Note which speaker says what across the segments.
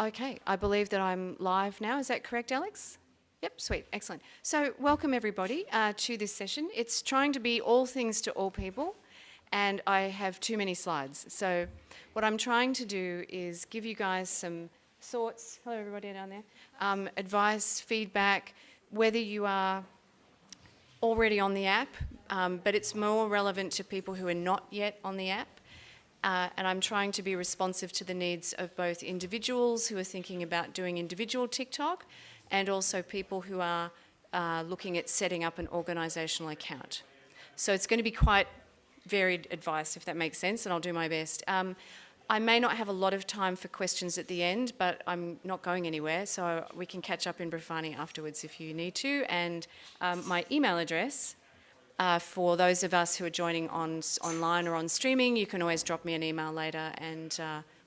Speaker 1: Okay, I believe that I'm live now. Is that correct, Alex? Yep, sweet, excellent. So welcome everybody to this session. It's trying to be all things to all people, and I have too many slides. So what I'm trying to do is give you guys some thoughts, hello everybody down there, advice, feedback, whether you are already on the app, but it's more relevant to people who are not yet on the app. And I'm trying to be responsive to the needs of both individuals who are thinking about doing individual TikTok and also people who are looking at setting up an organisational account. So it's going to be quite varied advice, if that makes sense, and I'll do my best. I may not have a lot of time for questions at the end, but I'm not going anywhere, so we can catch up in Brafani afterwards if you need to. And my email address, for those of us who are joining online or on streaming, you can always drop me an email later and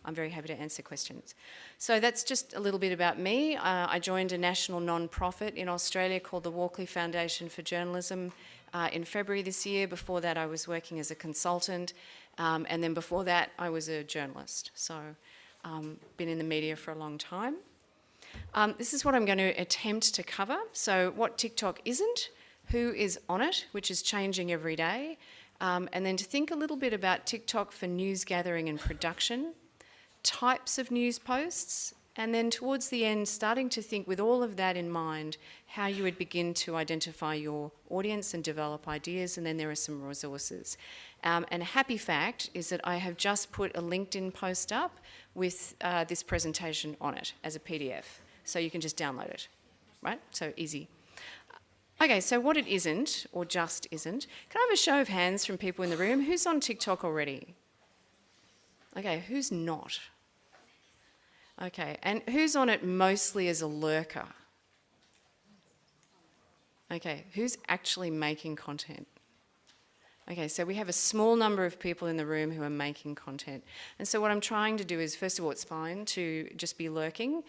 Speaker 1: I'm very happy to answer questions. So that's just a little bit about me. I joined a national non-profit in Australia called the Walkley Foundation for Journalism in February this year. Before that I was working as a consultant and then before that I was a journalist. So been in the media for a long time. This is what I'm going to attempt to cover. So what TikTok isn't, who is on it, which is changing every day, and then to think a little bit about TikTok for news gathering and production, types of news posts, and then towards the end starting to think with all of that in mind how you would begin to identify your audience and develop ideas, and then there are some resources. And a happy fact is that I have just put a LinkedIn post up with this presentation on it as a PDF, so you can just download it, right? So easy. Okay, so what it isn't, or just isn't, can I have a show of hands from people in the room? Who's on TikTok already? Okay, who's not? Okay, and who's on it mostly as a lurker? Okay, who's actually making content? Okay, so we have a small number of people in the room who are making content. And so what I'm trying to do is, first of all, it's fine to just be lurking,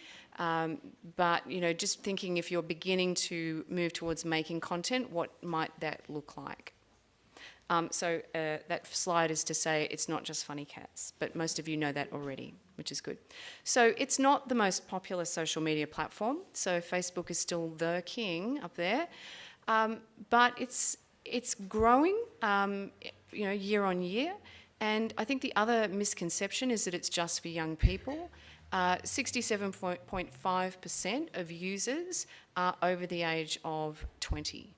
Speaker 1: but you know, just thinking if you're beginning to move towards making content, what might that look like? So that slide is to say it's not just funny cats, but most of you know that already, which is good. So it's not the most popular social media platform, so Facebook is still the king up there, but it's growing, you know, year on year, and I think the other misconception is that it's just for young people. 67.5% of users are over the age of 20.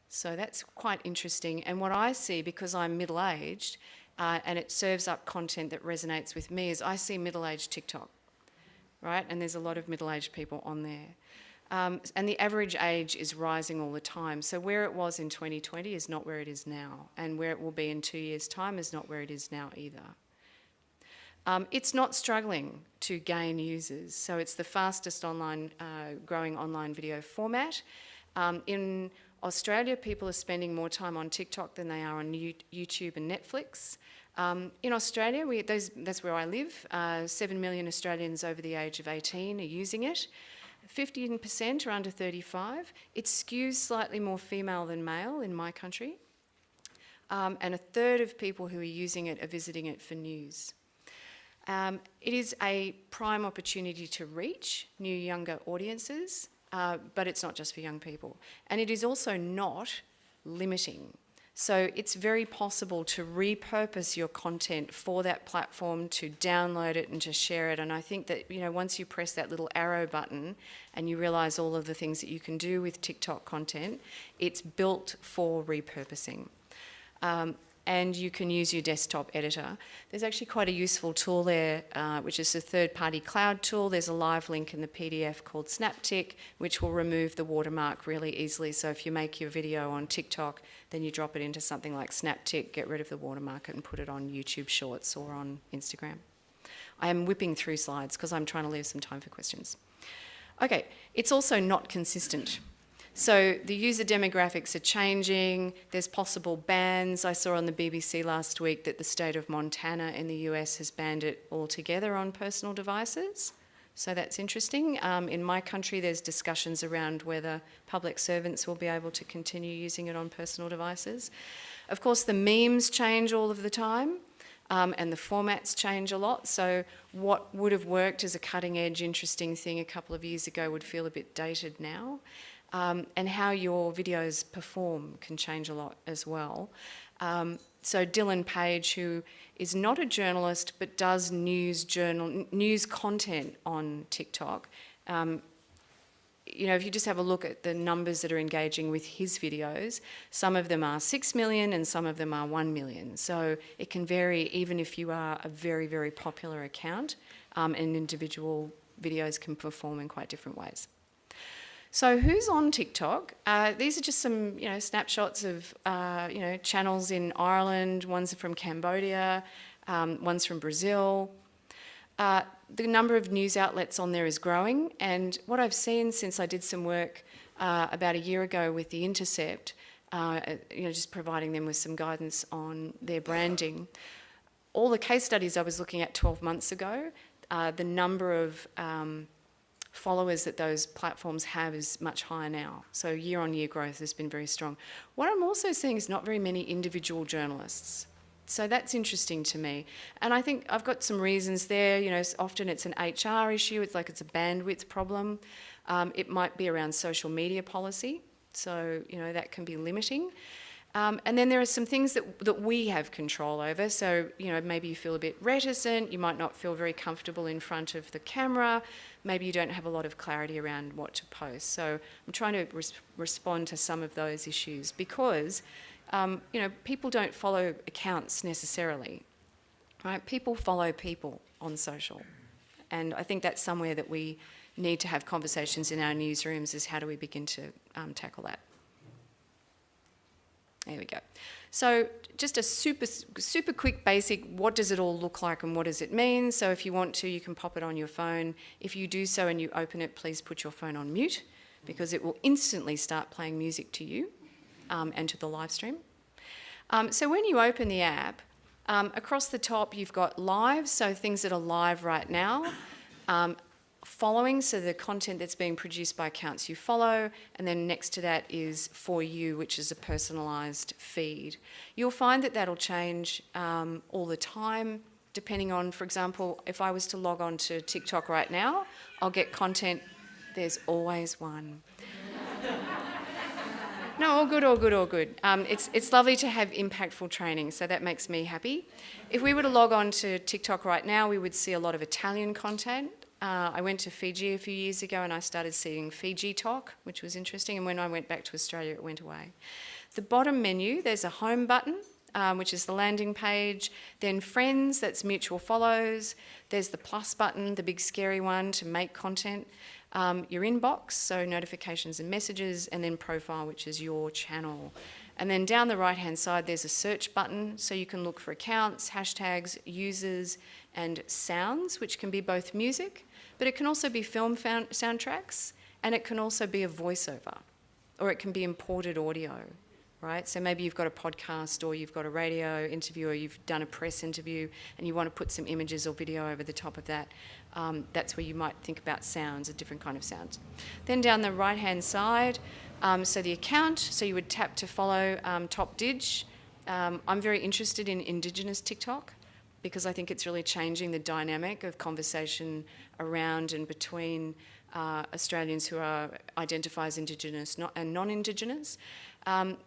Speaker 1: So that's quite interesting. And what I see, because I'm middle-aged, and it serves up content that resonates with me, is I see middle-aged TikTok, right? And there's a lot of middle-aged people on there. And the average age is rising all the time. So where it was in 2020 is not where it is now, and where it will be in 2 years' time is not where it is now either. It's not struggling to gain users, so it's the fastest growing online video format. In Australia, people are spending more time on TikTok than they are on YouTube and Netflix. In Australia, that's where I live, 7 million Australians over the age of 18 are using it. 15% are under 35. It skews slightly more female than male in my country. And a third of people who are using it are visiting it for news. It is a prime opportunity to reach new younger audiences, but it's not just for young people. And it is also not limiting. So it's very possible to repurpose your content for that platform, to download it and to share it. And I think that, you know, once you press that little arrow button and you realise all of the things that you can do with TikTok content, it's built for repurposing. And you can use your desktop editor. There's actually quite a useful tool there, which is a third-party cloud tool. There's a live link in the PDF called Snaptic, which will remove the watermark really easily. So if you make your video on TikTok, then you drop it into something like Snaptic, get rid of the watermark and put it on YouTube Shorts or on Instagram. I am whipping through slides because I'm trying to leave some time for questions. Okay, it's also not consistent. So the user demographics are changing, there's possible bans. I saw on the BBC last week that the state of Montana in the US has banned it altogether on personal devices. So that's interesting. In my country there's discussions around whether public servants will be able to continue using it on personal devices. Of course the memes change all of the time. and the formats change a lot. So what would have worked as a cutting-edge, interesting thing a couple of years ago would feel a bit dated now. And how your videos perform can change a lot as well. So Dylan Page, who is not a journalist but does news content on TikTok, you know, if you just have a look at the numbers that are engaging with his videos, some of them are 6 million and some of them are 1 million. So it can vary even if you are a very, very popular account, and individual videos can perform in quite different ways. So who's on TikTok? These are just some, you know, snapshots of, you know, channels in Ireland. One's from Cambodia, one's from Brazil. The number of news outlets on there is growing, and what I've seen since I did some work about a year ago with The Intercept, you know, just providing them with some guidance on their branding. All the case studies I was looking at 12 months ago, the number of followers that those platforms have is much higher now. So year-on-year growth has been very strong. What I'm also seeing is not very many individual journalists. So that's interesting to me. And I think I've got some reasons there. You know, often it's an HR issue. It's like it's a bandwidth problem. It might be around social media policy. So, you know, that can be limiting. And then there are some things that we have control over. So, you know, maybe you feel a bit reticent. You might not feel very comfortable in front of the camera. Maybe you don't have a lot of clarity around what to post. So I'm trying to respond to some of those issues because you know, people don't follow accounts necessarily, right? People follow people on social. And I think that's somewhere that we need to have conversations in our newsrooms is how do we begin to tackle that. There we go. So just a super quick basic, what does it all look like and what does it mean? So if you want to, you can pop it on your phone. If you do so and you open it, please put your phone on mute because it will instantly start playing music to you. And to the live stream. So when you open the app, across the top you've got live, so things that are live right now. Following, so the content that's being produced by accounts you follow, and then next to that is For You, which is a personalised feed. You'll find that that'll change all the time, depending on, for example, if I was to log on to TikTok right now, I'll get content, there's always one. No, all good, all good, all good. It's lovely to have impactful training, so that makes me happy. If we were to log on to TikTok right now, we would see a lot of Italian content. I went to Fiji a few years ago and I started seeing Fiji Talk, which was interesting, and when I went back to Australia, it went away. The bottom menu, there's a home button, which is the landing page, then friends, that's mutual follows, there's the plus button, the big scary one to make content, your inbox, so notifications and messages, and then profile, which is your channel. And then down the right-hand side, there's a search button, so you can look for accounts, hashtags, users, and sounds, which can be both music, but it can also be film soundtracks, and it can also be a voiceover, or it can be imported audio, right? So maybe you've got a podcast, or you've got a radio interview, or you've done a press interview, and you want to put some images or video over the top of that. That's where you might think about sounds, a different kind of sounds. Then down the right-hand side, so the account, so you would tap to follow Top Dig. I'm very interested in Indigenous TikTok because I think it's really changing the dynamic of conversation around and between Australians who identify as Indigenous and non-Indigenous.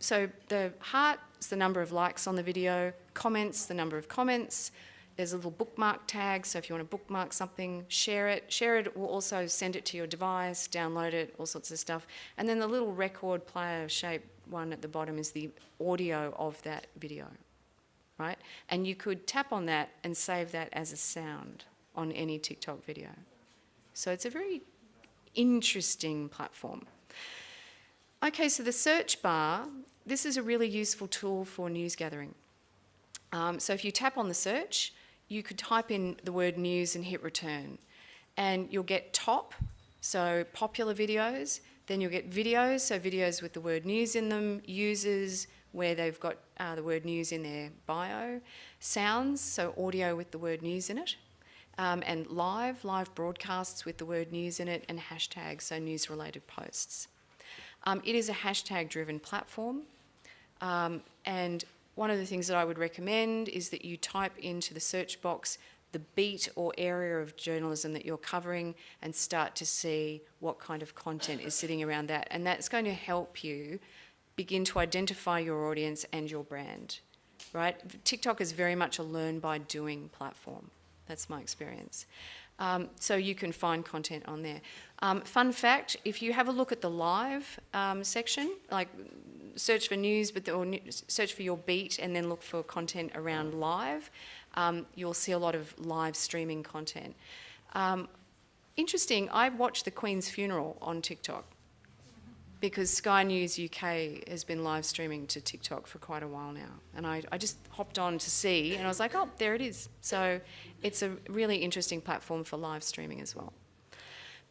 Speaker 1: So the heart is the number of likes on the video, comments, the number of comments. There's a little bookmark tag, so if you want to bookmark something, share it. Share it will also send it to your device, download it, all sorts of stuff. And then the little record player shape one at the bottom is the audio of that video, right? And you could tap on that and save that as a sound on any TikTok video. So it's a very interesting platform. Okay, so the search bar, this is a really useful tool for news gathering. So if you tap on the search, you could type in the word news and hit return. And you'll get top, so popular videos. Then you'll get videos, so videos with the word news in them. Users, where they've got the word news in their bio. Sounds, so audio with the word news in it. And live broadcasts with the word news in it. And hashtags, so news-related posts. It is a hashtag-driven platform. And one of the things that I would recommend is that you type into the search box the beat or area of journalism that you're covering and start to see what kind of content is sitting around that. And that's going to help you begin to identify your audience and your brand, right? TikTok is very much a learn by doing platform. That's my experience. So you can find content on there. Fun fact, if you have a look at the live section, like search for news, or search for your beat and then look for content around live, you'll see a lot of live streaming content. Interesting, I watched the Queen's funeral on TikTok because Sky News UK has been live streaming to TikTok for quite a while now. And I just hopped on to see, and I was like, oh, there it is. So it's a really interesting platform for live streaming as well.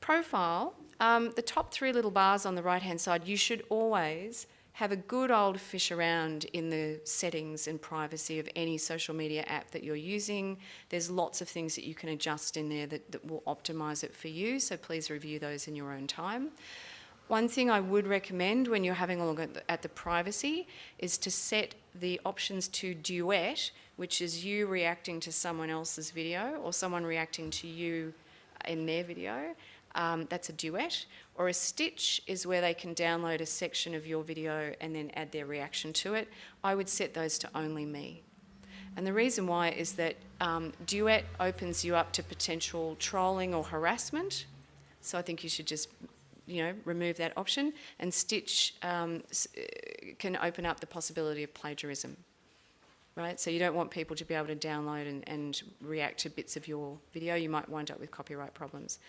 Speaker 1: Profile, the top 3 little bars on the right-hand side, you should always have a good old fish around in the settings and privacy of any social media app that you're using. There's lots of things that you can adjust in there that will optimise it for you, so please review those in your own time. One thing I would recommend when you're having a look at the privacy is to set the options to duet, which is you reacting to someone else's video or someone reacting to you in their video. That's a duet. Or a stitch is where they can download a section of your video and then add their reaction to it. I would set those to only me. And the reason why is that duet opens you up to potential trolling or harassment. So I think you should just remove that option. And stitch can open up the possibility of plagiarism, right? So you don't want people to be able to download and react to bits of your video. You might wind up with copyright problems.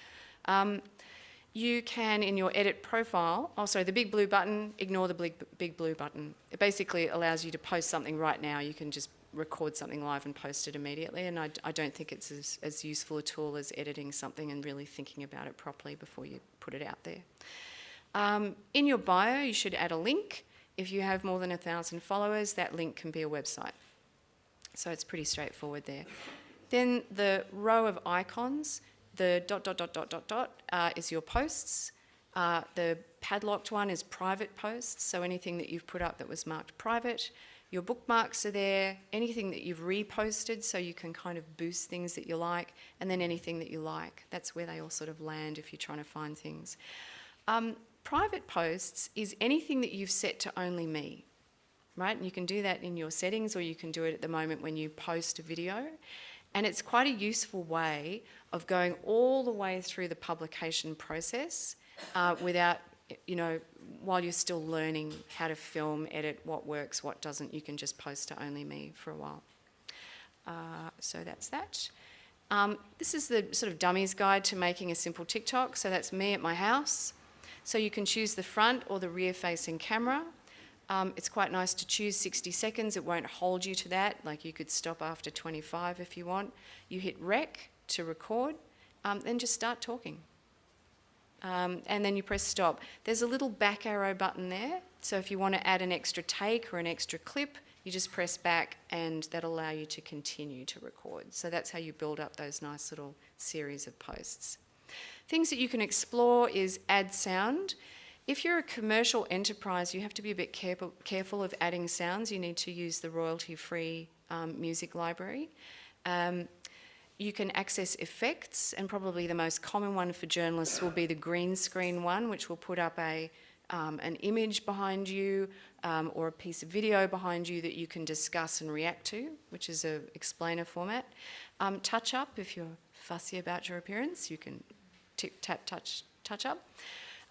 Speaker 1: You can, in your edit profile, the big blue button, ignore the big blue button. It basically allows you to post something right now. You can just record something live and post it immediately, and I don't think it's as useful a tool as editing something and really thinking about it properly before you put it out there. In your bio, you should add a link. If you have more than 1,000 followers, that link can be a website. So it's pretty straightforward there. Then the row of icons, the ... is your posts. The padlocked one is private posts, so anything that you've put up that was marked private. Your bookmarks are there, anything that you've reposted, so you can kind of boost things that you like, and then anything that you like. That's where they all sort of land if you're trying to find things. Private posts is anything that you've set to only me, right? And you can do that in your settings, or you can do it at the moment when you post a video. And it's quite a useful way of going all the way through the publication process without, while you're still learning how to film, edit, what works, what doesn't. You can just post to only me for a while. So that's that. This is the sort of dummies guide to making a simple TikTok. So that's me at my house. So you can choose the front or the rear facing camera. It's quite nice to choose 60 seconds. It won't hold you to that. Like you could stop after 25 if you want. You hit rec to record, then just start talking. And then you press stop. There's a little back arrow button there. So if you want to add an extra take or an extra clip, you just press back and that'll allow you to continue to record. So that's how you build up those nice little series of posts. Things that you can explore is add sound. If you're a commercial enterprise, you have to be a bit careful of adding sounds. You need to use the royalty-free music library. You can access effects, and probably the most common one for journalists will be the green screen one, which will put up an image behind you or a piece of video behind you that you can discuss and react to, which is an explainer format. Touch up, if you're fussy about your appearance, you can tap, touch up.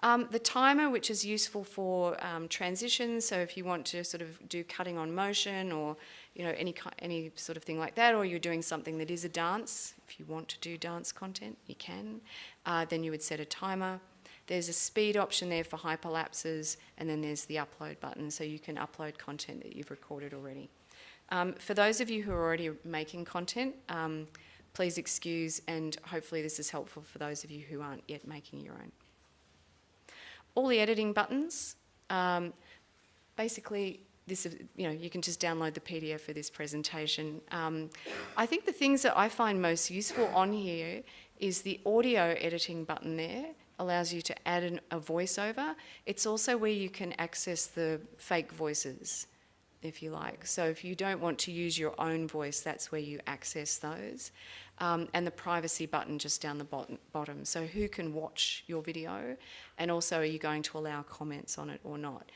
Speaker 1: The timer, which is useful for transitions, so if you want to sort of do cutting on motion or any sort of thing like that, or you're doing something that is a dance, if you want to do dance content, you can, then you would set a timer. There's a speed option there for hyperlapses, and then there's the upload button, so you can upload content that you've recorded already. For those of you who are already making content, please excuse, and hopefully this is helpful for those of you who aren't yet making your own. All the editing buttons, basically, this is, you can just download the PDF for this presentation. I think the things that I find most useful on here is the audio editing button there, allows you to add a voiceover. It's also where you can access the fake voices. if you like. So if you don't want to use your own voice, that's where you access those. And the privacy button just down the bottom. So who can watch your video, and also are you going to allow comments on it or not?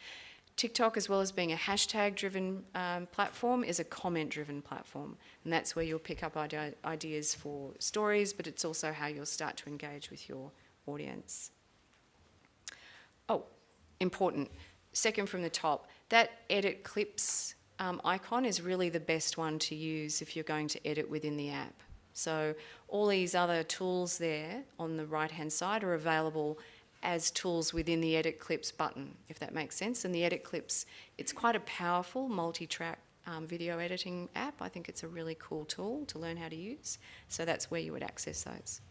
Speaker 1: TikTok, as well as being a hashtag-driven platform, is a comment-driven platform, and that's where you'll pick up ideas for stories, but it's also how you'll start to engage with your audience. Oh, important. Second from the top, that edit clips icon is really the best one to use if you're going to edit within the app. So all these other tools there on the right-hand side are available as tools within the Edit Clips button, if that makes sense. And the Edit Clips, it's quite a powerful multi-track video editing app. I think it's a really cool tool to learn how to use. So that's where you would access those.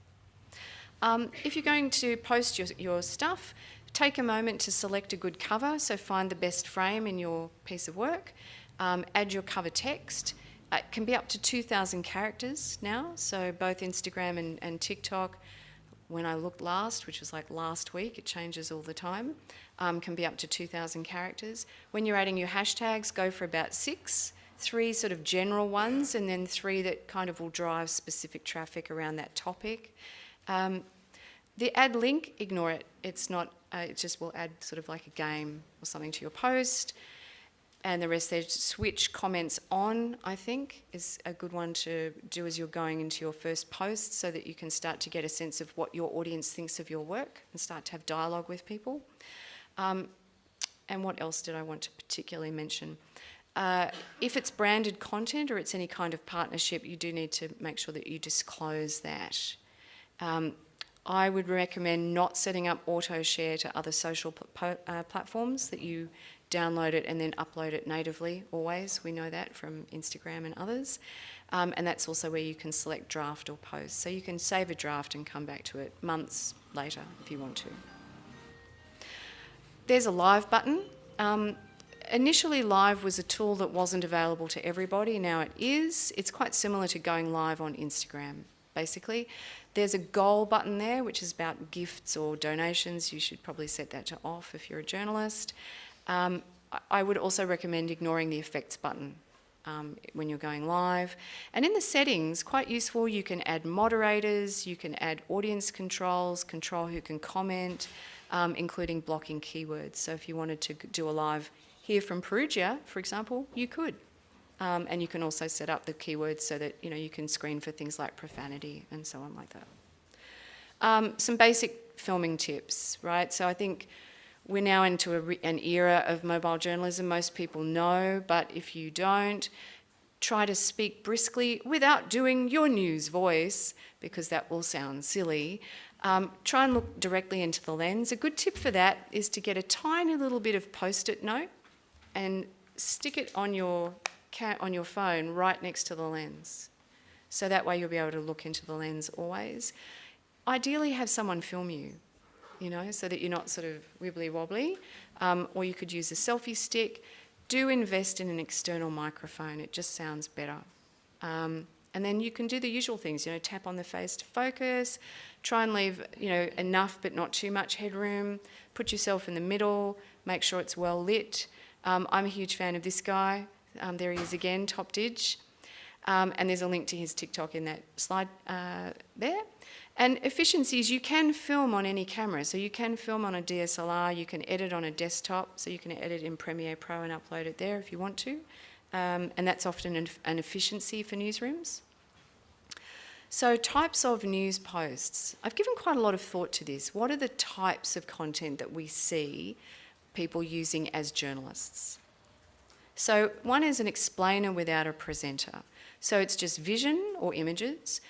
Speaker 1: If you're going to post your stuff, take a moment to select a good cover. So find the best frame in your piece of work. Add your cover text. It can be up to 2,000 characters now. So both Instagram and TikTok, when I looked last, which was like last week, it changes all the time, can be up to 2,000 characters. When you're adding your hashtags, go for about 6, 3 sort of general ones, and then 3 that kind of will drive specific traffic around that topic. The add link, ignore it. It's not, it just will add sort of like a game or something to your post. And the rest there, switch comments on, I think, is a good one to do as you're going into your first post, so that you can start to get a sense of what your audience thinks of your work and start to have dialogue with people. And what else did I want to particularly mention? If it's branded content or it's any kind of partnership, you do need to make sure that you disclose that. I would recommend not setting up auto share to other social platforms, that you download it and then upload it natively always. We know that from Instagram and others. And that's also where you can select draft or post. So you can save a draft and come back to it months later if you want to. There's a live button. Initially, live was a tool that wasn't available to everybody. Now it is. It's quite similar to going live on Instagram, basically. There's a goal button there, which is about gifts or donations. You should probably set that to off if you're a journalist. I would also recommend ignoring the effects button when you're going live. And in the settings, quite useful, you can add moderators, you can add audience controls, control who can comment, including blocking keywords. So if you wanted to do a live here from Perugia, for example, you could. And you can also set up the keywords so that you can screen for things like profanity and so on like that. Some basic filming tips, right? So I think we're now into an era of mobile journalism. Most people know, but if you don't, try to speak briskly without doing your news voice, because that will sound silly. Try and look directly into the lens. A good tip for that is to get a tiny little bit of Post-it note and stick it on your phone right next to the lens. So that way you'll be able to look into the lens always. Ideally have someone film you, so that you're not sort of wibbly-wobbly, or you could use a selfie stick. Do invest in an external microphone, it just sounds better. And then you can do the usual things, tap on the face to focus, try and leave, enough but not too much headroom, put yourself in the middle, make sure it's well lit. I'm a huge fan of this guy. There he is again, Top Dig. And there's a link to his TikTok in that slide there. And efficiencies, you can film on any camera. So you can film on a DSLR, you can edit on a desktop, so you can edit in Premiere Pro and upload it there if you want to. And that's often an efficiency for newsrooms. So types of news posts. I've given quite a lot of thought to this. What are the types of content that we see people using as journalists? So one is an explainer without a presenter. So it's just vision or images,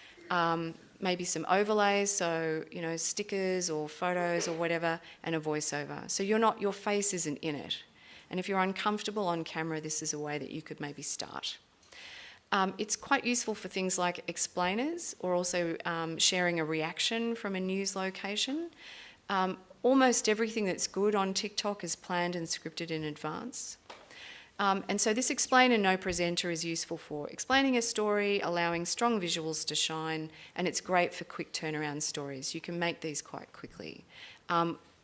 Speaker 1: maybe some overlays, so stickers or photos or whatever, and a voiceover. So your face isn't in it. And if you're uncomfortable on camera, this is a way that you could maybe start. It's quite useful for things like explainers, or also sharing a reaction from a news location. Almost everything that's good on TikTok is planned and scripted in advance. And so this explainer, no presenter, is useful for explaining a story, allowing strong visuals to shine, and it's great for quick turnaround stories. You can make these quite quickly.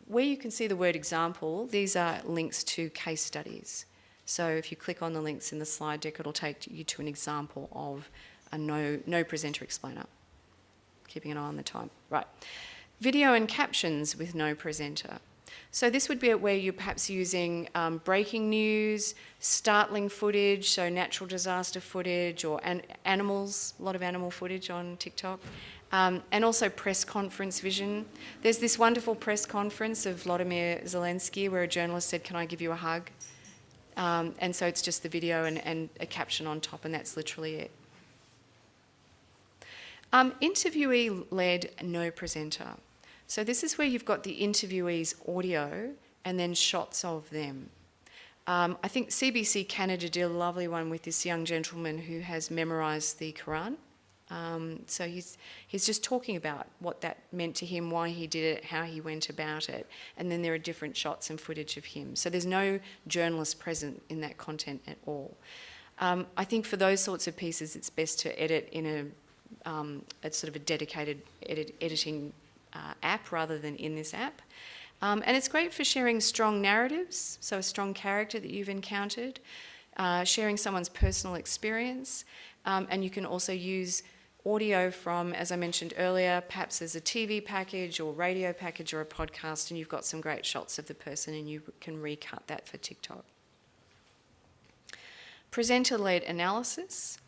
Speaker 1: Where you can see the word example, these are links to case studies. So if you click on the links in the slide deck, it'll take you to an example of a no presenter explainer. Keeping an eye on the time. Right. Video and captions with no presenter. So this would be where you're perhaps using breaking news, startling footage, so natural disaster footage, or animals, a lot of animal footage on TikTok, and also press conference vision. There's this wonderful press conference of Vladimir Zelensky where a journalist said, "Can I give you a hug?" And so it's just the video and a caption on top, and that's literally it. Interviewee-led no presenter. So this is where you've got the interviewee's audio and then shots of them. I think CBC Canada did a lovely one with this young gentleman who has memorised the Quran. So he's just talking about what that meant to him, why he did it, how he went about it, and then there are different shots and footage of him. So there's no journalist present in that content at all. I think for those sorts of pieces, it's best to edit in a sort of a dedicated editing app rather than in this app. And it's great for sharing strong narratives, so a strong character that you've encountered, sharing someone's personal experience, and you can also use audio from, as I mentioned earlier, perhaps as a TV package or radio package or a podcast, and you've got some great shots of the person and you can recut that for TikTok. Presenter-led analysis.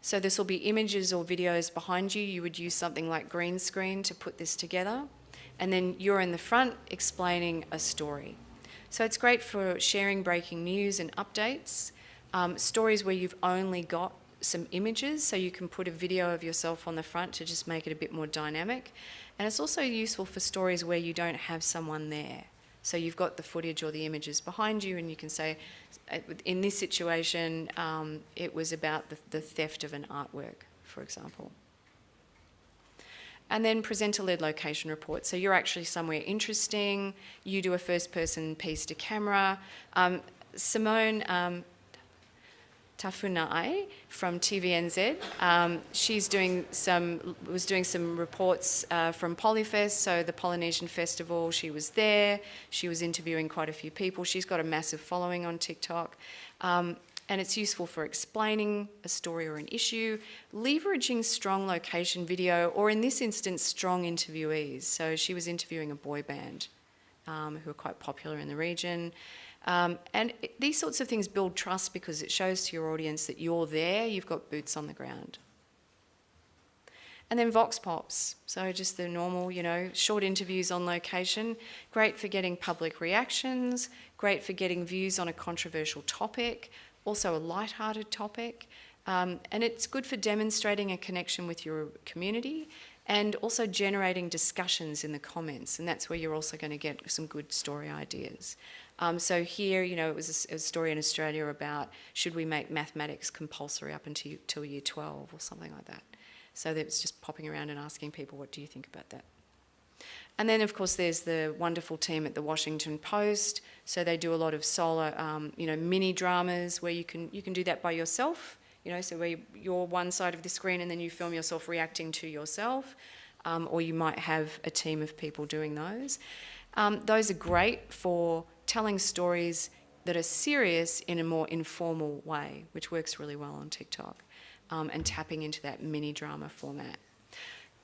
Speaker 1: So this will be images or videos behind you. You would use something like green screen to put this together. And then you're in the front explaining a story. So it's great for sharing breaking news and updates, stories where you've only got some images, so you can put a video of yourself on the front to just make it a bit more dynamic. And it's also useful for stories where you don't have someone there. So you've got the footage or the images behind you, and you can say, in this situation, it was about the theft of an artwork, for example. And then presenter-led location report. So you're actually somewhere interesting. You do a first-person piece to camera. Simone Tafunai from TVNZ. She's was doing some reports from Polyfest, so the Polynesian Festival. She was there. She was interviewing quite a few people. She's got a massive following on TikTok. And it's useful for explaining a story or an issue, leveraging strong location video, or in this instance, strong interviewees. So she was interviewing a boy band who are quite popular in the region. And these sorts of things build trust because it shows to your audience that you're there, you've got boots on the ground. And then Vox Pops, so just the normal, short interviews on location, great for getting public reactions, great for getting views on a controversial topic, also a light-hearted topic, and it's good for demonstrating a connection with your community and also generating discussions in the comments, and that's where you're also going to get some good story ideas. So here, it was a story in Australia about should we make mathematics compulsory up until year 12 or something like that. So it's just popping around and asking people, what do you think about that? And then, of course, there's the wonderful team at the Washington Post. So they do a lot of solo, mini dramas where you can do that by yourself. So where you're one side of the screen and then you film yourself reacting to yourself, or you might have a team of people doing those. Those are great for telling stories that are serious in a more informal way, which works really well on TikTok, and tapping into that mini drama format.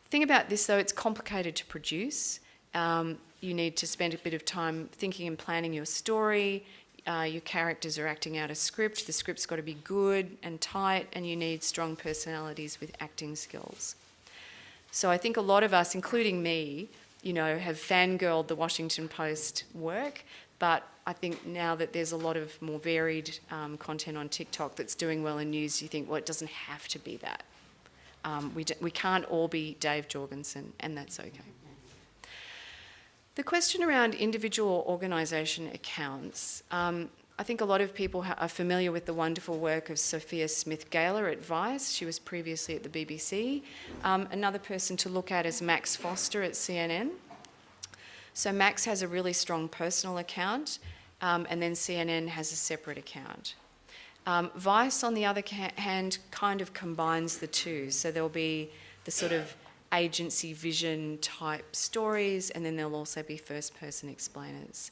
Speaker 1: The thing about this, though, it's complicated to produce. You need to spend a bit of time thinking and planning your story. Your characters are acting out a script. The script's got to be good and tight, and you need strong personalities with acting skills. So I think a lot of us, including me, have fangirled the Washington Post work, but I think now that there's a lot of more varied content on TikTok that's doing well in news, you think, well, it doesn't have to be that. We can't all be Dave Jorgensen, and that's okay. The question around individual organisation accounts, I think a lot of people are familiar with the wonderful work of Sophia Smith-Gaylor at Vice. She was previously at the BBC. Another person to look at is Max Foster at CNN. So Max has a really strong personal account, and then CNN has a separate account. Vice, on the other hand, kind of combines the two. So there'll be the sort of agency vision type stories, and then there'll also be first-person explainers.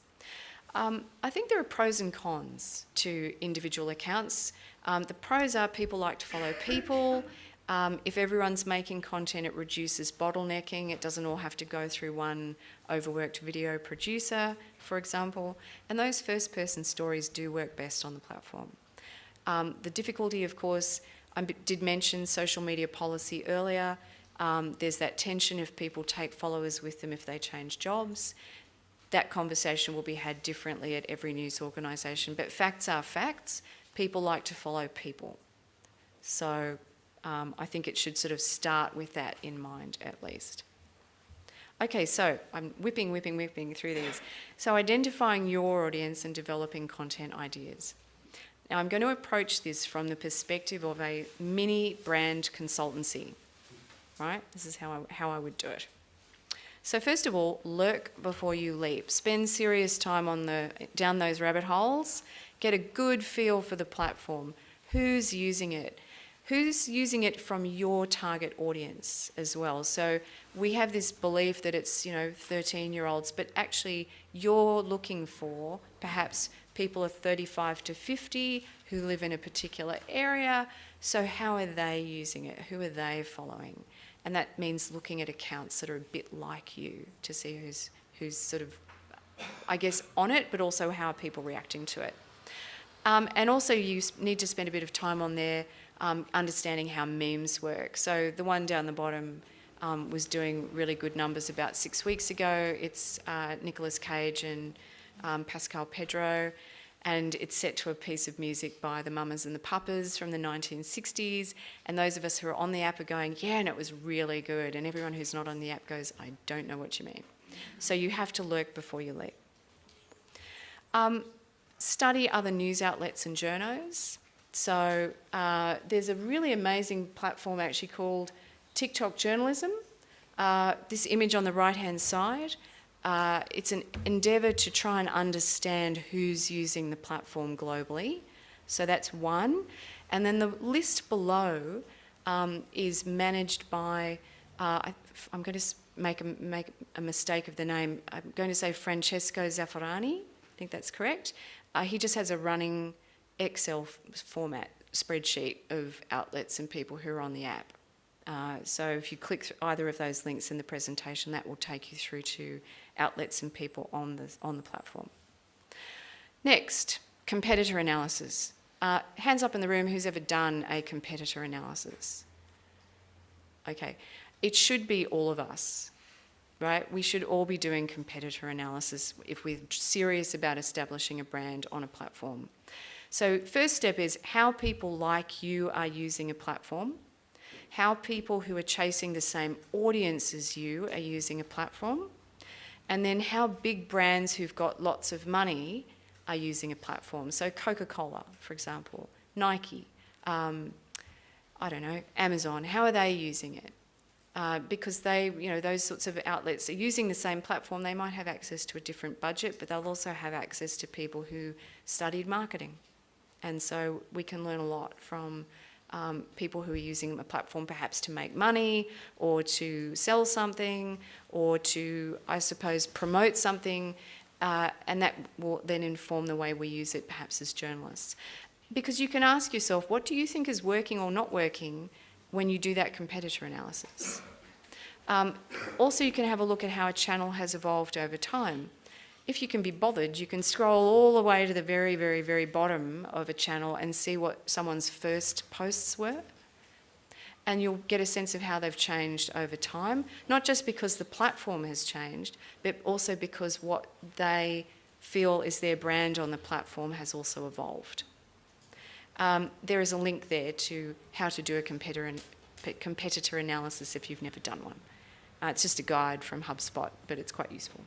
Speaker 1: I think there are pros and cons to individual accounts. The pros are people like to follow people. If everyone's making content, it reduces bottlenecking. It doesn't all have to go through one overworked video producer, for example. And those first-person stories do work best on the platform. The difficulty, of course, I did mention social media policy earlier. There's that tension if people take followers with them if they change jobs. That conversation will be had differently at every news organisation. But facts are facts. People like to follow people. So I think it should sort of start with that in mind at least. Okay, so I'm whipping through these. So identifying your audience and developing content ideas. Now I'm going to approach this from the perspective of a mini brand consultancy, right? This is how I would do it. So first of all, lurk before you leap. Spend serious time down those rabbit holes. Get a good feel for the platform. Who's using it? Who's using it from your target audience as well? So we have this belief that it's, 13-year-olds, but actually you're looking for perhaps people are 35 to 50 who live in a particular area. So how are they using it? Who are they following? And that means looking at accounts that are a bit like you to see who's sort of, I guess, on it, but also how are people reacting to it. And also you need to spend a bit of time on there understanding how memes work. So the one down the bottom was doing really good numbers about 6 weeks ago. It's Nicolas Cage and Pascal Pedro, and it's set to a piece of music by the Mamas and the Papas from the 1960s. And those of us who are on the app are going, yeah, and it was really good. And everyone who's not on the app goes, I don't know what you mean. So you have to lurk before you leap. Study other news outlets and journos. So there's a really amazing platform actually called TikTok Journalism. This image on the right-hand side, it's an endeavour to try and understand who's using the platform globally. So that's one. And then the list below is managed by, I'm going to make a mistake of the name. I'm going to say Francesco Zaffarani. I think that's correct. He just has a running Excel format spreadsheet of outlets and people who are on the app. So if you click through either of those links in the presentation, that will take you through to outlets and people on the platform. Next, competitor analysis. Hands up in the room who's ever done a competitor analysis. Okay, it should be all of us, right? We should all be doing competitor analysis if we're serious about establishing a brand on a platform. So first step is how people like you are using a platform, how people who are chasing the same audience as you are using a platform, and then how big brands who've got lots of money are using a platform. So Coca-Cola, for example, Nike, Amazon, how are they using it? Because they, those sorts of outlets are using the same platform. They might have access to a different budget, but they'll also have access to people who studied marketing. And so we can learn a lot from people who are using a platform perhaps to make money or to sell something or to, I suppose, promote something, and that will then inform the way we use it perhaps as journalists. Because you can ask yourself, what do you think is working or not working when you do that competitor analysis? Also, you can have a look at how a channel has evolved over time. If you can be bothered, you can scroll all the way to the very, very, very bottom of a channel and see what someone's first posts were. And you'll get a sense of how they've changed over time, not just because the platform has changed, but also because what they feel is their brand on the platform has also evolved. There is a link there to how to do a competitor analysis if you've never done one. It's just a guide from HubSpot, but it's quite useful.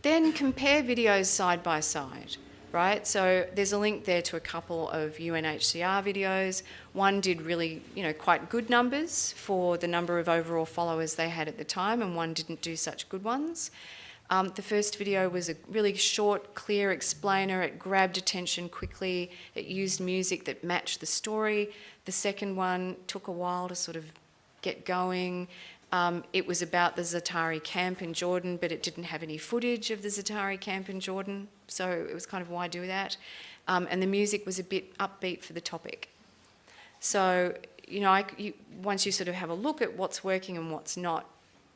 Speaker 1: Then compare videos side by side, right? So there's a link there to a couple of UNHCR videos. One did really, quite good numbers for the number of overall followers they had at the time, and one didn't do such good ones. The first video was a really short, clear explainer. It grabbed attention quickly. It used music that matched the story. The second one took a while to sort of get going. It was about the Za'atari camp in Jordan, but it didn't have any footage of the Za'atari camp in Jordan, so it was kind of, why do that? And the music was a bit upbeat for the topic. So, once you sort of have a look at what's working and what's not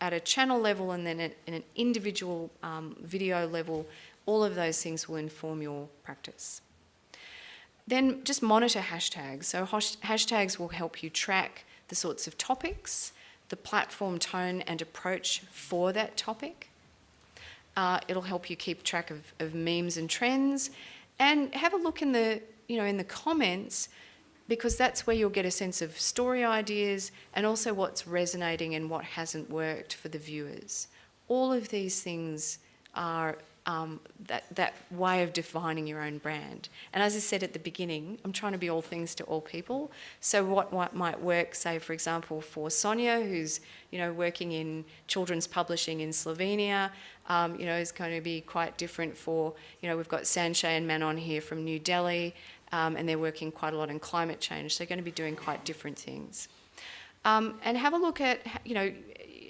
Speaker 1: at a channel level, and then in an individual video level, all of those things will inform your practice. Then just monitor hashtags. So hashtags will help you track the sorts of topics, the platform tone and approach for that topic. It'll help you keep track of memes and trends, and have a look in the comments, because that's where you'll get a sense of story ideas and also what's resonating and what hasn't worked for the viewers. All of these things are that way of defining your own brand. And as I said at the beginning, I'm trying to be all things to all people. So what might work, say, for example, for Sonia, who's working in children's publishing in Slovenia, is going to be quite different for, we've got Sanjay and Manon here from New Delhi, and they're working quite a lot in climate change. So they're going to be doing quite different things. And have a look at,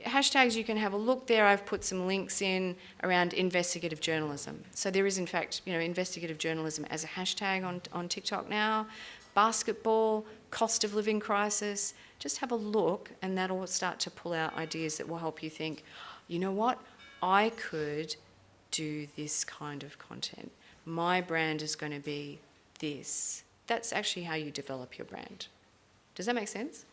Speaker 1: hashtags. You can have a look there. I've put some links in around investigative journalism. So there is, in fact, investigative journalism as a hashtag on TikTok now. Basketball, cost of living crisis. Just have a look, and that'll start to pull out ideas that will help you think, you know what, I could do this kind of content. My brand is going to be this. That's actually how you develop your brand. Does that make sense?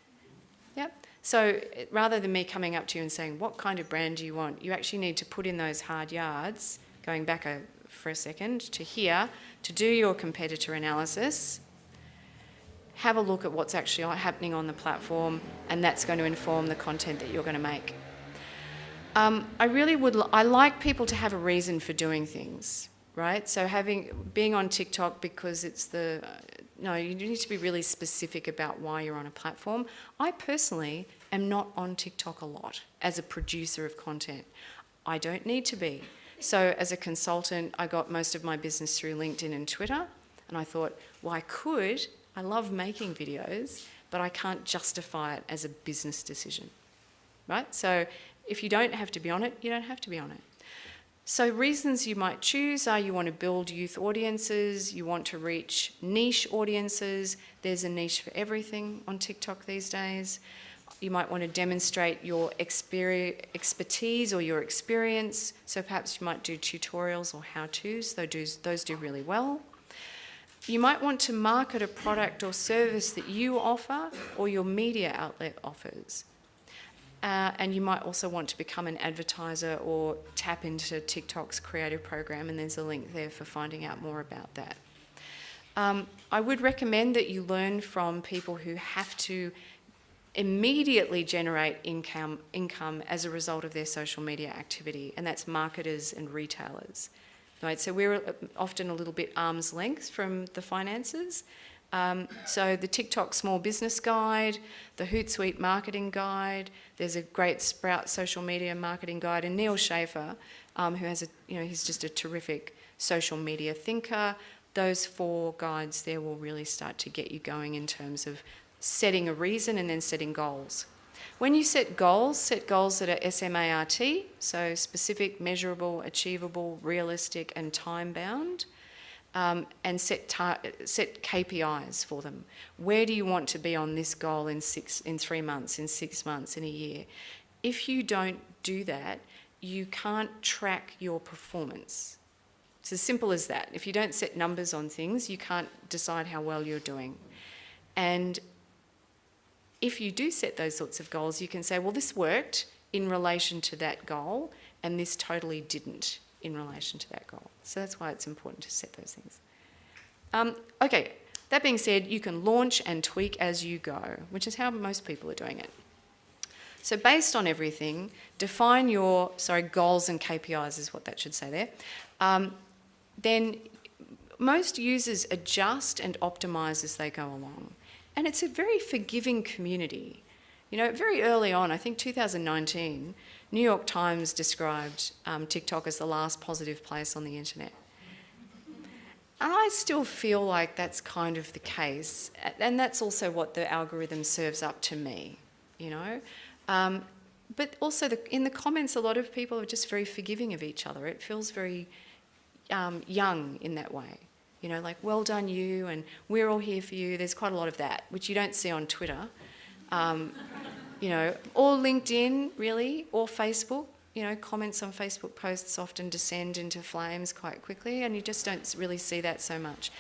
Speaker 1: Yep. So rather than me coming up to you and saying, what kind of brand do you want? You actually need to put in those hard yards, going back for a second to here, to do your competitor analysis, have a look at what's actually happening on the platform, and that's going to inform the content that you're going to make. I like people to have a reason for doing things, right? So being on TikTok because it's you need to be really specific about why you're on a platform. I personally am not on TikTok a lot as a producer of content. I don't need to be. So as a consultant, I got most of my business through LinkedIn and Twitter, and I thought, well, I love making videos, but I can't justify it as a business decision, right? So if you don't have to be on it, you don't have to be on it. So reasons you might choose are you want to build youth audiences, you want to reach niche audiences. There's a niche for everything on TikTok these days. You might want to demonstrate your expertise or your experience. So perhaps you might do tutorials or how-tos. Those do really well. You might want to market a product or service that you offer or your media outlet offers. And you might also want to become an advertiser or tap into TikTok's creative program, and there's a link there for finding out more about that. I would recommend that you learn from people who have to immediately generate income as a result of their social media activity, and that's marketers and retailers. Right? So we're often a little bit arm's length from the finances. So the TikTok Small Business Guide, the Hootsuite Marketing Guide, there's a great Sprout Social Media Marketing Guide, and Neil Schaefer, who has he's just a terrific social media thinker. Those 4 guides there will really start to get you going in terms of setting a reason and then setting goals. When you set goals that are SMART, so specific, measurable, achievable, realistic, and time-bound. And set KPIs for them. Where do you want to be on this goal in 3 months, in 6 months, in a year? If you don't do that, you can't track your performance. It's as simple as that. If you don't set numbers on things, you can't decide how well you're doing. And if you do set those sorts of goals, you can say, well, this worked in relation to that goal, and this totally didn't in relation to that goal. So that's why it's important to set those things. Okay, that being said, you can launch and tweak as you go, which is how most people are doing it. So based on everything, define your, goals and KPIs is what that should say there. Then most users adjust and optimise as they go along. And it's a very forgiving community. Very early on, I think 2019, New York Times described TikTok as the last positive place on the internet. And I still feel like that's kind of the case. And that's also what the algorithm serves up to me, but also in the comments, a lot of people are just very forgiving of each other. It feels very young in that way. You know, like, well done you, and we're all here for you. There's quite a lot of that, which you don't see on Twitter. You know, or LinkedIn, really, or Facebook. You know, comments on Facebook posts often descend into flames quite quickly, and you just don't really see that so much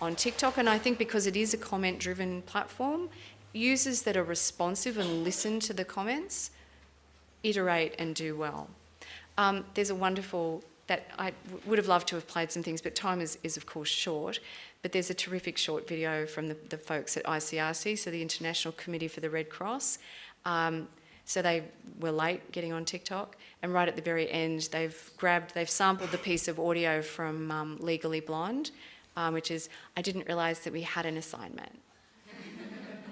Speaker 1: on TikTok. And I think because it is a comment-driven platform, users that are responsive and listen to the comments iterate and do well. There's a wonderful, that I would have loved to have played some things, but time is of course short. But there's a terrific short video from the folks at ICRC, so the International Committee for the Red Cross. So they were late getting on TikTok, and right at the very end, they've sampled the piece of audio from Legally Blonde, which is, I didn't realise that we had an assignment.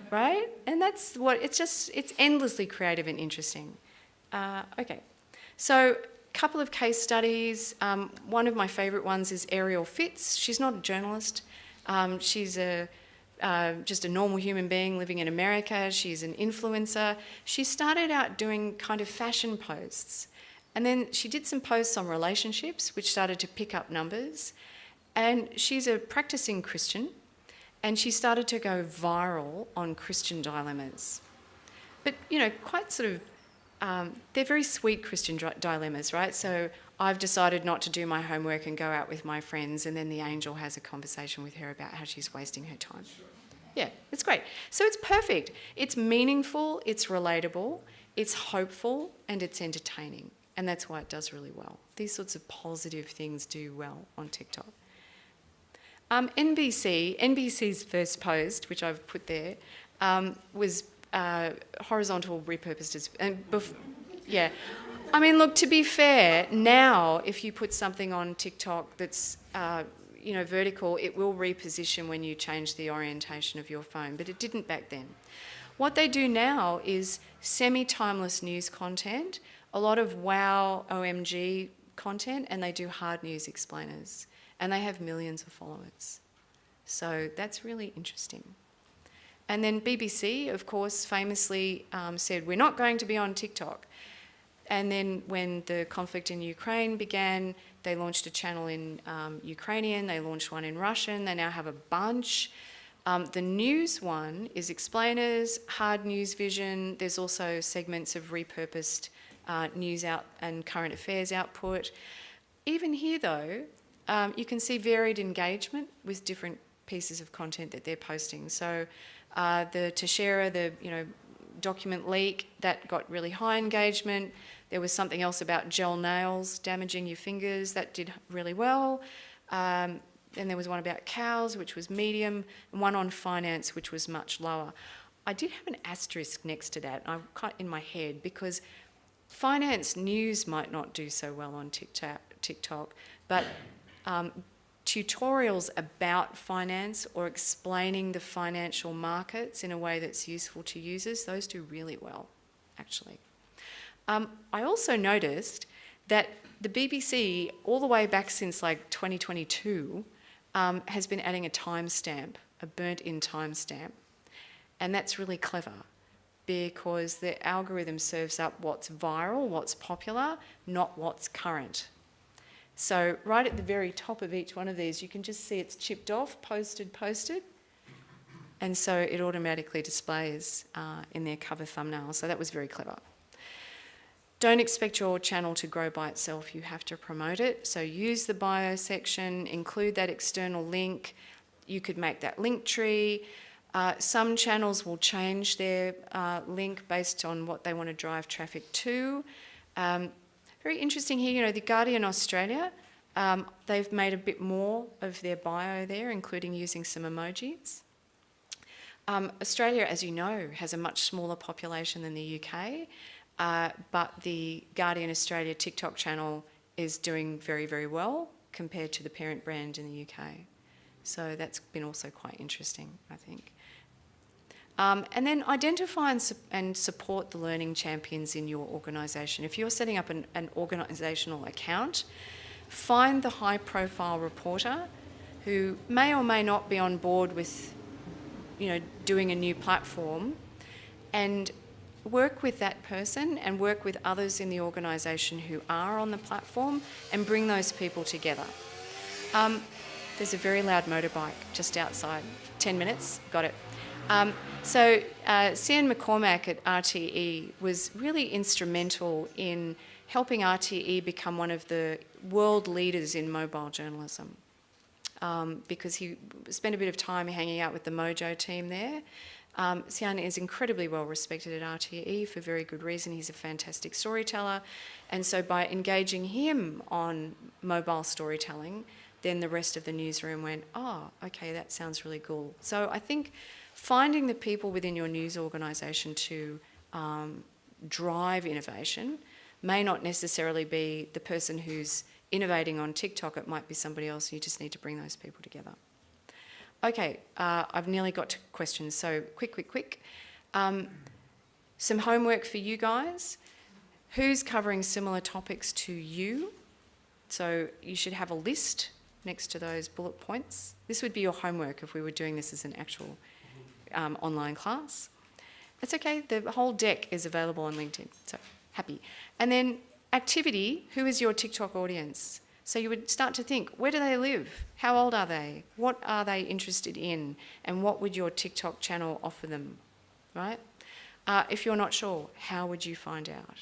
Speaker 1: Right? And that's what, it's endlessly creative and interesting. Okay, so a couple of case studies. One of my favourite ones is Ariel Fitz. She's not a journalist. She's just a normal human being living in America. She's an influencer. She started out doing kind of fashion posts, and then she did some posts on relationships, which started to pick up numbers. And she's a practicing Christian, and she started to go viral on Christian dilemmas. But, you know, quite sort of, they're very sweet Christian dilemmas, right? So I've decided not to do my homework and go out with my friends, and then the angel has a conversation with her about how she's wasting her time. Yeah, it's great. So it's perfect. It's meaningful, it's relatable, it's hopeful, and it's entertaining. And that's why it does really well. These sorts of positive things do well on TikTok. NBC's first post, which I've put there, was horizontal repurposed as, yeah. I mean, look, to be fair, now if you put something on TikTok that's, you know, vertical, it will reposition when you change the orientation of your phone, but it didn't back then. What they do now is semi-timeless news content, a lot of wow, OMG content, and they do hard news explainers, and they have millions of followers. So that's really interesting. And then BBC, of course, famously said, we're not going to be on TikTok. And then when the conflict in Ukraine began, they launched a channel in Ukrainian, they launched one in Russian, they now have a bunch. The news one is explainers, hard news vision, there's also segments of repurposed news out and current affairs output. Even here though, you can see varied engagement with different pieces of content that they're posting. So the Teixeira, the document leak, that got really high engagement. There was something else about gel nails damaging your fingers, that did really well. Then there was one about cows, which was medium, and one on finance, which was much lower. I did have an asterisk next to that, I'm quite in my head, because finance news might not do so well on TikTok, but tutorials about finance or explaining the financial markets in a way that's useful to users, those do really well, actually. I also noticed that the BBC, all the way back since like 2022, has been adding a timestamp, a burnt-in timestamp. And that's really clever because the algorithm serves up what's viral, what's popular, not what's current. So right at the very top of each one of these, you can just see it's chipped off, posted. And so it automatically displays in their cover thumbnail. So that was very clever. Don't expect your channel to grow by itself. You have to promote it. So use the bio section, include that external link. You could make that link tree. Some channels will change their link based on what they want to drive traffic to. Very interesting here, The Guardian Australia, they've made a bit more of their bio there, including using some emojis. Australia, as you know, has a much smaller population than the UK, but the Guardian Australia TikTok channel is doing very, very well compared to the parent brand in the UK. So that's been also quite interesting, I think. And then identify and support the learning champions in your organisation. If you're setting up an organisational account, find the high-profile reporter who may or may not be on board with, doing a new platform, and work with that person and work with others in the organisation who are on the platform and bring those people together. There's a very loud motorbike just outside. 10 minutes, got it. Cian McCormack at RTE was really instrumental in helping RTE become one of the world leaders in mobile journalism, because he spent a bit of time hanging out with the Mojo team there. Cian is incredibly well respected at RTE for very good reason. He's a fantastic storyteller. And so by engaging him on mobile storytelling, then the rest of the newsroom went, oh, okay, that sounds really cool. So I think finding the people within your news organisation to drive innovation may not necessarily be the person who's innovating on TikTok. It might be somebody else. You just need to bring those people together. Okay, I've nearly got to questions, so quick. Some homework for you guys. Who's covering similar topics to you? So you should have a list next to those bullet points. This would be your homework if we were doing this as an actual online class. That's okay, the whole deck is available on LinkedIn, so happy. And then activity, who is your TikTok audience? So you would start to think, where do they live? How old are they? What are they interested in? And what would your TikTok channel offer them, right? If you're not sure, how would you find out?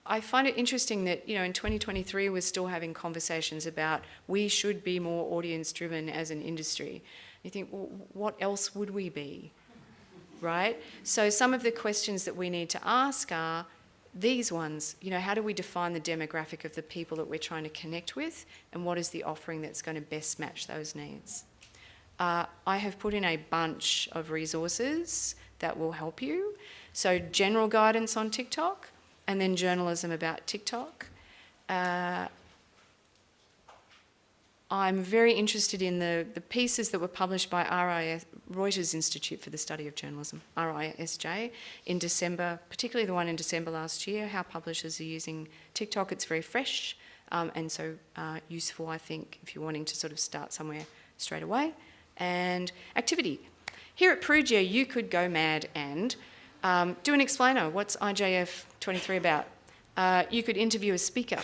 Speaker 1: I find it interesting that, in 2023 we're still having conversations about we should be more audience-driven as an industry. You think, well, what else would we be, right? So some of the questions that we need to ask are these ones. How do we define the demographic of the people that we're trying to connect with, and what is the offering that's going to best match those needs? I have put in a bunch of resources that will help you. So general guidance on TikTok, and then journalism about TikTok. I'm very interested in the pieces that were published by Reuters Institute for the Study of Journalism, RISJ, in December, particularly the one in December last year, how publishers are using TikTok. It's very fresh and so useful, I think, if you're wanting to sort of start somewhere straight away. And activity. Here at Perugia, you could go mad and do an explainer. What's IJF 23 about? You could interview a speaker.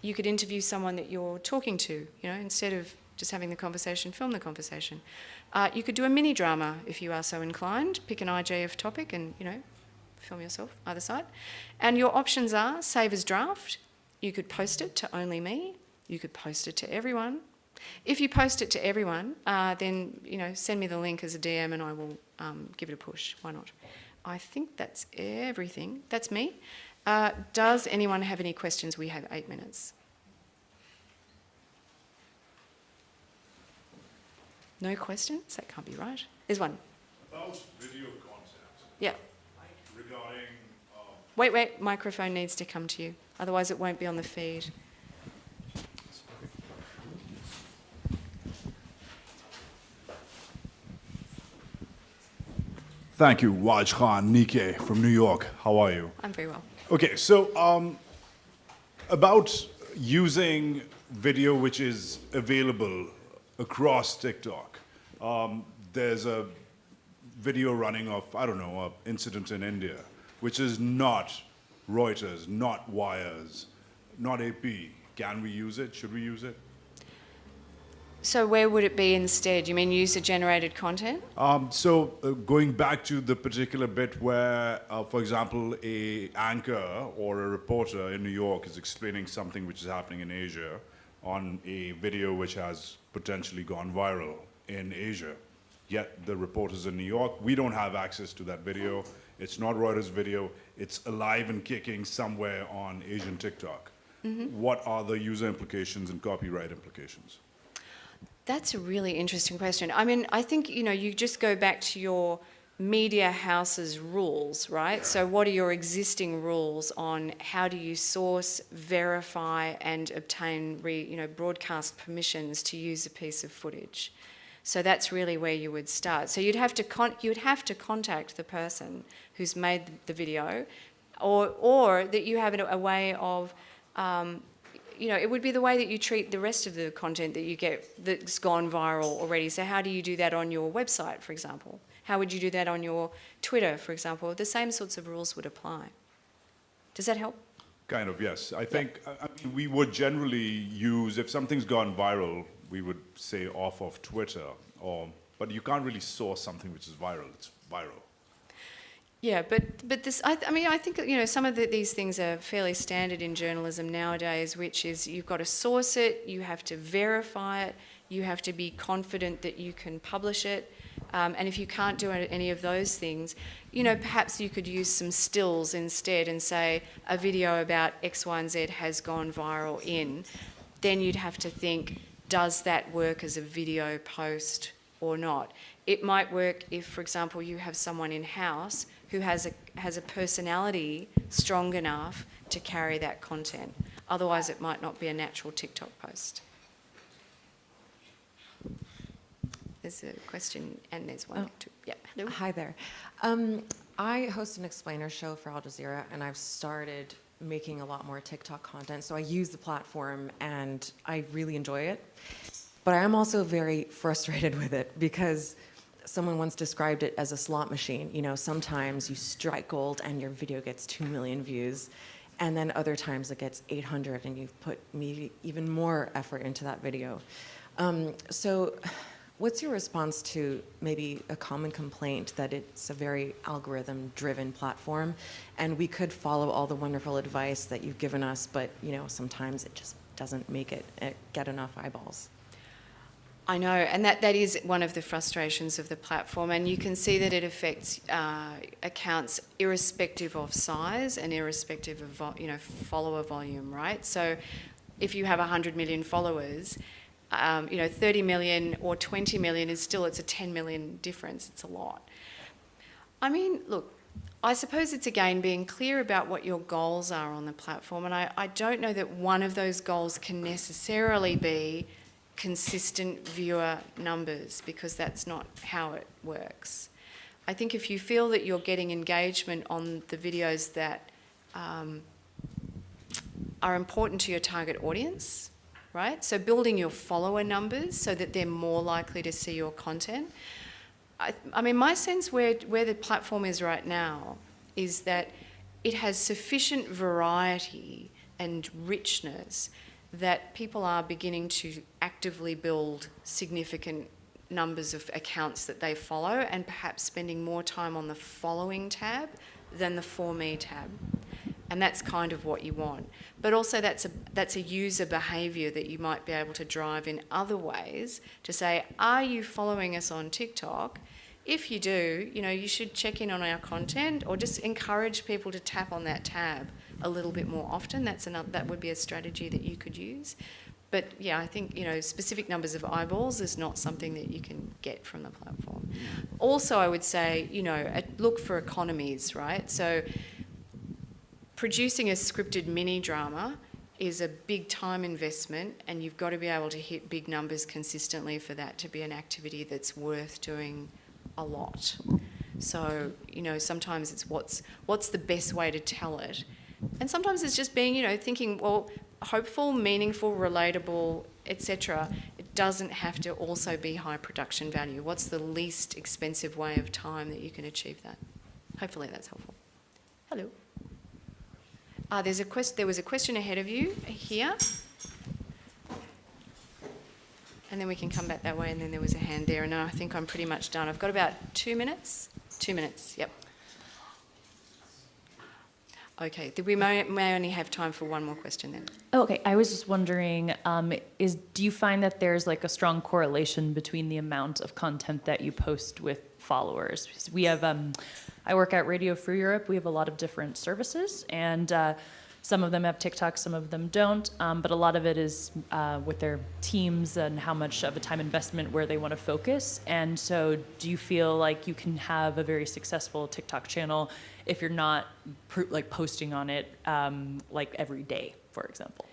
Speaker 1: You could interview someone that you're talking to, instead of just having the conversation, film the conversation. You could do a mini drama if you are so inclined. Pick an IJF topic and, film yourself either side. And your options are save as draft. You could post it to only me. You could post it to everyone. If you post it to everyone, then, send me the link as a DM and I will give it a push. Why not? I think that's everything. That's me. Does anyone have any questions? We have 8 minutes. No questions? That can't be right. There's one.
Speaker 2: About video content.
Speaker 1: Yeah.
Speaker 2: Regarding...
Speaker 1: Wait, microphone needs to come to you. Otherwise it won't be on the feed.
Speaker 2: Thank you, Waj Khan, Nikkei from New York. How are you?
Speaker 1: I'm very well.
Speaker 2: Okay, so about using video which is available across TikTok. There's a video running of, I don't know, an incident in India, which is not Reuters, not Wires, not AP. Can we use it? Should we use it?
Speaker 1: So where would it be instead? You mean user-generated content?
Speaker 2: Going back to the particular bit where, for example, an anchor or a reporter in New York is explaining something which is happening in Asia on a video which has potentially gone viral in Asia. Yet the reporter's in New York. We don't have access to that video. It's not Reuters video. It's alive and kicking somewhere on Asian TikTok. Mm-hmm. What are the user implications and copyright implications?
Speaker 1: That's a really interesting question. I mean, I think, you just go back to your media house's rules, right? So what are your existing rules on how do you source, verify and obtain broadcast permissions to use a piece of footage? So that's really where you would start. So you'd have to contact the person who's made the video, or that you have a way of it would be the way that you treat the rest of the content that you get that's gone viral already. So how do you do that on your website, for example? How would you do that on your Twitter, for example? The same sorts of rules would apply. Does that help?
Speaker 2: Kind of, yes. I think I mean, we would generally use, if something's gone viral, we would say off of Twitter, but you can't really source something which is viral. It's viral.
Speaker 1: Yeah, but this, I mean, I think, you know, some of these things are fairly standard in journalism nowadays, which is you've got to source it, you have to verify it, you have to be confident that you can publish it. And if you can't do any of those things, you know, perhaps you could use some stills instead and say a video about X, Y, and Z has gone viral in. Then you'd have to think, does that work as a video post or not? It might work if, for example, you have someone in-house who has a personality strong enough to carry that content. Otherwise, it might not be a natural TikTok post. There's a question, and there's one too. Yeah, hello.
Speaker 3: Hi there. I host an explainer show for Al Jazeera, and I've started making a lot more TikTok content. So I use the platform, and I really enjoy it. But I am also very frustrated with it because someone once described it as a slot machine. You know, sometimes you strike gold and your video gets 2 million views, and then other times it gets 800, and you've put even more effort into that video. So what's your response to maybe a common complaint that it's a very algorithm-driven platform, and we could follow all the wonderful advice that you've given us, but you know, sometimes it just doesn't make it get enough eyeballs?
Speaker 1: I know, and that is one of the frustrations of the platform, and you can see that it affects accounts irrespective of size and irrespective of follower volume, right? So if you have 100 million followers, 30 million or 20 million it's a 10 million difference. It's a lot. I mean, look, I suppose it's again being clear about what your goals are on the platform, and I don't know that one of those goals can necessarily be consistent viewer numbers, because that's not how it works. I think if you feel that you're getting engagement on the videos that are important to your target audience, right? So building your follower numbers so that they're more likely to see your content. I mean, my sense where the platform is right now is that it has sufficient variety and richness that people are beginning to actively build significant numbers of accounts that they follow, and perhaps spending more time on the following tab than the For Me tab. And that's kind of what you want. But also that's a user behaviour that you might be able to drive in other ways to say, are you following us on TikTok? If you do, you should check in on our content, or just encourage people to tap on that tab a little bit more often. That would be a strategy that you could use. But yeah, I think, specific numbers of eyeballs is not something that you can get from the platform. Also, I would say, look for economies, right? So producing a scripted mini drama is a big time investment, and you've got to be able to hit big numbers consistently for that to be an activity that's worth doing a lot. So, sometimes it's what's the best way to tell it. And sometimes it's just being, thinking, well, hopeful, meaningful, relatable, etc. It doesn't have to also be high production value. What's the least expensive way of time that you can achieve that? Hopefully that's helpful. Hello. There was a question ahead of you here. And then we can come back that way, and then there was a hand there, and I think I'm pretty much done. I've got about 2 minutes. 2 minutes, yep. Okay, we may only have time for one more question then.
Speaker 4: Okay, I was just wondering, do you find that there's like a strong correlation between the amount of content that you post with followers? Because we have, I work at Radio Free Europe. We have a lot of different services, and some of them have TikTok, some of them don't, but a lot of it is with their teams and how much of a time investment where they want to focus. And so do you feel like you can have a very successful TikTok channel if you're not posting on it like every day, for example?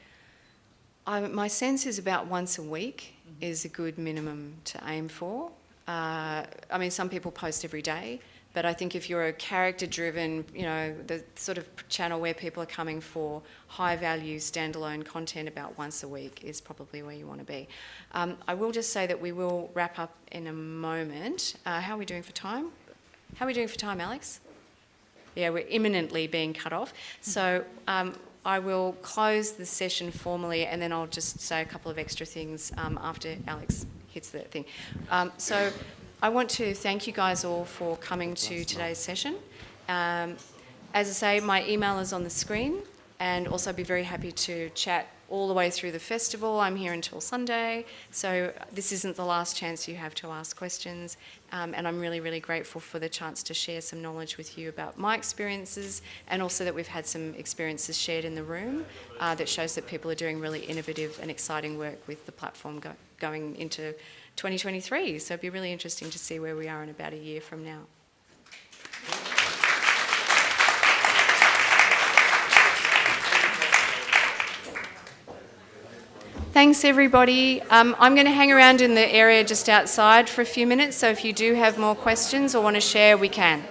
Speaker 1: My sense is about once a week is a good minimum to aim for. I mean, some people post every day, but I think if you're a character-driven, the sort of channel where people are coming for high-value standalone content, about once a week is probably where you want to be. I will just say that we will wrap up in a moment. How are we doing for time? How are we doing for time, Alex? Yeah, we're imminently being cut off. So I will close the session formally, and then I'll just say a couple of extra things after Alex hits that thing. So I want to thank you guys all for coming to today's session. As I say, my email is on the screen, and also I'd be very happy to chat all the way through the festival. I'm here until Sunday, so this isn't the last chance you have to ask questions, and I'm really, really grateful for the chance to share some knowledge with you about my experiences, and also that we've had some experiences shared in the room that shows that people are doing really innovative and exciting work with the platform going into 2023. So it'd be really interesting to see where we are in about a year from now. Thanks, everybody. I'm going to hang around in the area just outside for a few minutes, so if you do have more questions or want to share, we can.